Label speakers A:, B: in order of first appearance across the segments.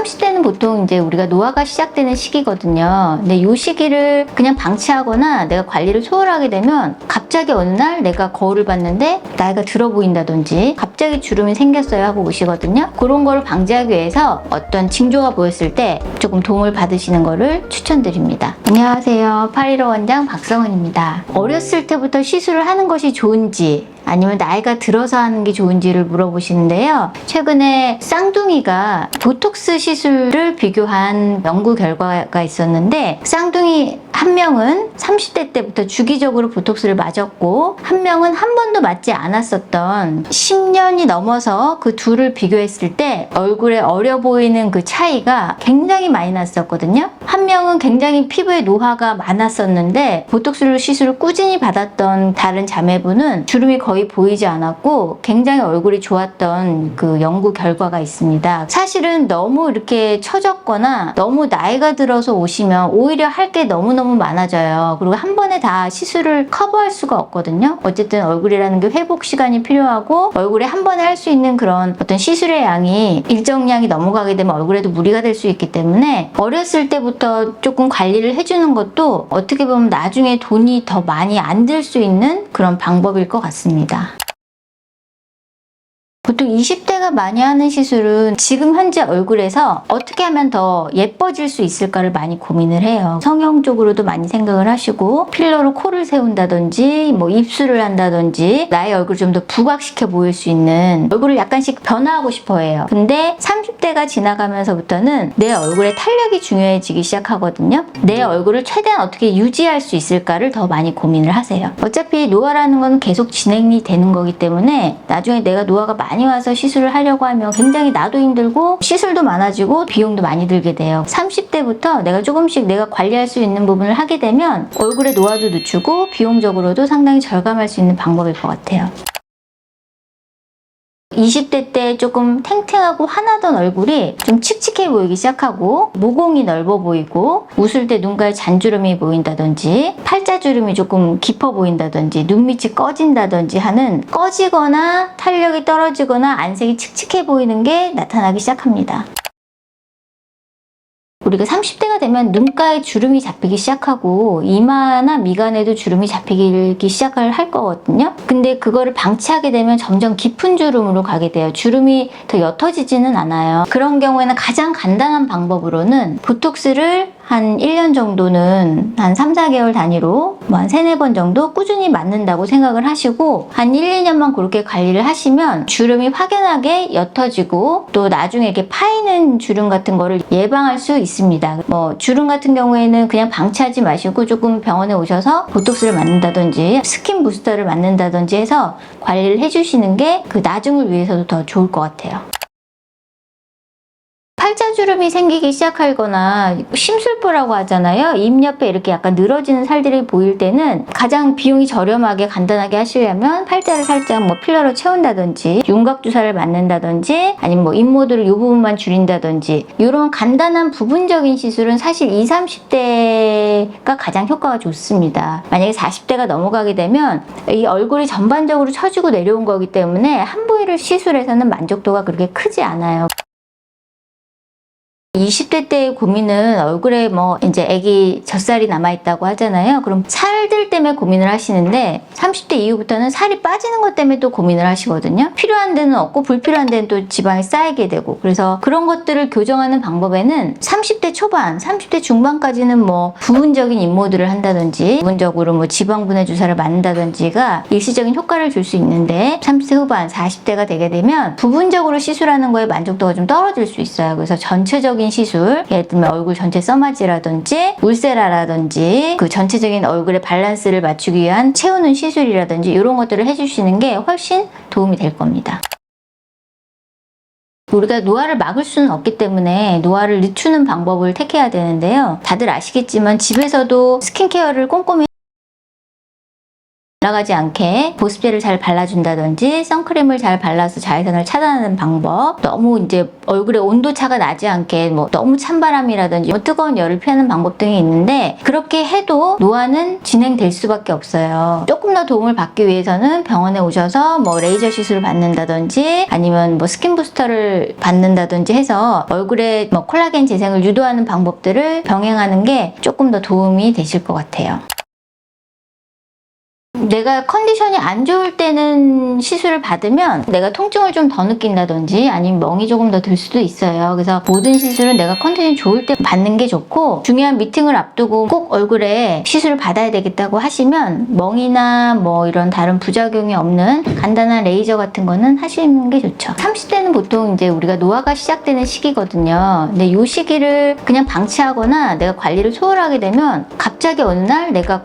A: 30대는 보통 이제 우리가 노화가 시작되는 시기거든요. 근데 이 시기를 그냥 방치하거나 내가 관리를 소홀하게 되면 갑자기 어느 날 내가 거울을 봤는데 나이가 들어 보인다든지 갑자기 주름이 생겼어요 하고 오시거든요. 그런 거를 방지하기 위해서 어떤 징조가 보였을 때 조금 도움을 받으시는 거를 추천드립니다. 안녕하세요. 815 원장 박성은입니다. 어렸을 때부터 시술을 하는 것이 좋은지 아니면 나이가 들어서 하는 게 좋은지를 물어보시는데요. 최근에 쌍둥이가 보톡스 시술을 비교한 연구 결과가 있었는데 쌍둥이 한 명은 30대 때부터 주기적으로 보톡스를 맞았고 한 명은 한 번도 맞지 않았었던 10년이 넘어서 그 둘을 비교했을 때 얼굴에 어려 보이는 그 차이가 굉장히 많이 났었거든요. 한 명은 굉장히 피부에 노화가 많았었는데 보톡스 시술을 꾸준히 받았던 다른 자매분은 주름이 거의 보이지 않았고 굉장히 얼굴이 좋았던 그 연구 결과가 있습니다. 사실은 너무 이렇게 처졌거나 너무 나이가 들어서 오시면 오히려 할 게 너무너무 많아져요. 그리고 한 번에 다 시술을 커버할 수가 없거든요. 어쨌든 얼굴이라는 게 회복 시간이 필요하고 얼굴에 한 번에 할 수 있는 그런 어떤 시술의 양이 일정량이 넘어가게 되면 얼굴에도 무리가 될 수 있기 때문에 어렸을 때부터 조금 관리를 해주는 것도 어떻게 보면 나중에 돈이 더 많이 안 들 수 있는 그런 방법일 것 같습니다. 보통 20대가 많이 하는 시술은 지금 현재 얼굴에서 어떻게 하면 더 예뻐질 수 있을까를 많이 고민을 해요. 성형적으로도 많이 생각을 하시고 필러로 코를 세운다든지 뭐 입술을 한다든지 나의 얼굴을 좀 더 부각시켜 보일 수 있는 얼굴을 약간씩 변화하고 싶어 해요. 근데 30대가 지나가면서부터는 내 얼굴의 탄력이 중요해지기 시작하거든요. 내 얼굴을 최대한 어떻게 유지할 수 있을까를 더 많이 고민을 하세요. 어차피 노화라는 건 계속 진행이 되는 거기 때문에 나중에 내가 노화가 많이 와서 시술을 하려고 하면 굉장히 나도 힘들고 시술도 많아지고 비용도 많이 들게 돼요. 30대부터 내가 조금씩 내가 관리할 수 있는 부분을 하게 되면 얼굴의 노화도 늦추고 비용적으로도 상당히 절감할 수 있는 방법일 것 같아요. 20대 때 조금 탱탱하고 환하던 얼굴이 좀 칙칙해 보이기 시작하고 모공이 넓어 보이고 웃을 때 눈가에 잔주름이 보인다든지 팔자주름이 조금 깊어 보인다든지 눈밑이 꺼진다든지 하는 꺼지거나 탄력이 떨어지거나 안색이 칙칙해 보이는 게 나타나기 시작합니다. 우리가 30대가 되면 눈가에 주름이 잡히기 시작하고 이마나 미간에도 주름이 잡히기 시작을 할 거거든요. 근데 그거를 방치하게 되면 점점 깊은 주름으로 가게 돼요. 주름이 더 옅어지지는 않아요. 그런 경우에는 가장 간단한 방법으로는 보톡스를 한 1년 정도는 한 3, 4개월 단위로 뭐 한 3, 4번 정도 꾸준히 맞는다고 생각을 하시고 한 1, 2년만 그렇게 관리를 하시면 주름이 확연하게 옅어지고 또 나중에 이렇게 파이는 주름 같은 거를 예방할 수 있습니다. 뭐 주름 같은 경우에는 그냥 방치하지 마시고 조금 병원에 오셔서 보톡스를 맞는다든지 스킨 부스터를 맞는다든지 해서 관리를 해주시는 게 그 나중을 위해서도 더 좋을 것 같아요. 팔자주름이 생기기 시작하거나 심술보라고 하잖아요. 입 옆에 이렇게 약간 늘어지는 살들이 보일 때는 가장 비용이 저렴하게 간단하게 하시려면 팔자를 살짝 뭐 필러로 채운다든지 윤곽주사를 맞는다든지 아니면 뭐 입모드를 이 부분만 줄인다든지 이런 간단한 부분적인 시술은 사실 20, 30대가 가장 효과가 좋습니다. 만약에 40대가 넘어가게 되면 이 얼굴이 전반적으로 처지고 내려온 거기 때문에 한 부위를 시술해서는 만족도가 그렇게 크지 않아요. 20대 때의 고민은 얼굴에 뭐 이제 애기 젖살이 남아있다고 하잖아요. 그럼 살들 때문에 고민을 하시는데 30대 이후부터는 살이 빠지는 것 때문에 또 고민을 하시거든요. 필요한 데는 없고 불필요한 데는 또 지방이 쌓이게 되고 그래서 그런 것들을 교정하는 방법에는 30대 초반, 30대 중반까지는 뭐 부분적인 입모드를 한다든지 부분적으로 뭐 지방분해 주사를 맞는다든지가 일시적인 효과를 줄 수 있는데 30대 후반, 40대가 되게 되면 부분적으로 시술하는 거에 만족도가 좀 떨어질 수 있어요. 그래서 전체적인 시술, 예를 들면 얼굴 전체 써마지라든지 울세라라든지 그 전체적인 얼굴의 밸런스를 맞추기 위한 채우는 시술이라든지 이런 것들을 해주시는 게 훨씬 도움이 될 겁니다. 우리가 노화를 막을 수는 없기 때문에 노화를 늦추는 방법을 택해야 되는데요. 다들 아시겠지만 집에서도 스킨케어를 꼼꼼히 올라가지 않게 보습제를 잘 발라준다든지 선크림을 잘 발라서 자외선을 차단하는 방법, 너무 이제 얼굴에 온도차가 나지 않게 뭐 너무 찬바람이라든지 뭐 뜨거운 열을 피하는 방법 등이 있는데, 그렇게 해도 노화는 진행될 수밖에 없어요. 조금 더 도움을 받기 위해서는 병원에 오셔서 뭐 레이저 시술을 받는다든지 아니면 뭐 스킨 부스터를 받는다든지 해서 얼굴에 뭐 콜라겐 재생을 유도하는 방법들을 병행하는 게 조금 더 도움이 되실 것 같아요. 내가 컨디션이 안 좋을 때는 시술을 받으면 내가 통증을 좀 더 느낀다든지 아니면 멍이 조금 더 들 수도 있어요. 그래서 모든 시술은 내가 컨디션이 좋을 때 받는 게 좋고, 중요한 미팅을 앞두고 꼭 얼굴에 시술을 받아야 되겠다고 하시면 멍이나 뭐 이런 다른 부작용이 없는 간단한 레이저 같은 거는 하시는 게 좋죠. 30대는 보통 이제 우리가 노화가 시작되는 시기거든요. 근데 이 시기를 그냥 방치하거나 내가 관리를 소홀하게 되면 갑자기 어느 날 내가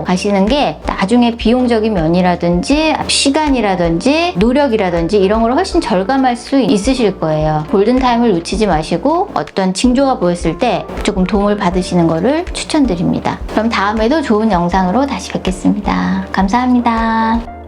A: 가시는 게 나중에 비용적인 면이라든지 시간이라든지 노력이라든지 이런 걸 훨씬 절감할 수 있으실 거예요. 골든타임을 놓치지 마시고 어떤 징조가 보였을 때 조금 도움을 받으시는 거를 추천드립니다. 그럼 다음에도 좋은 영상으로 다시 뵙겠습니다. 감사합니다.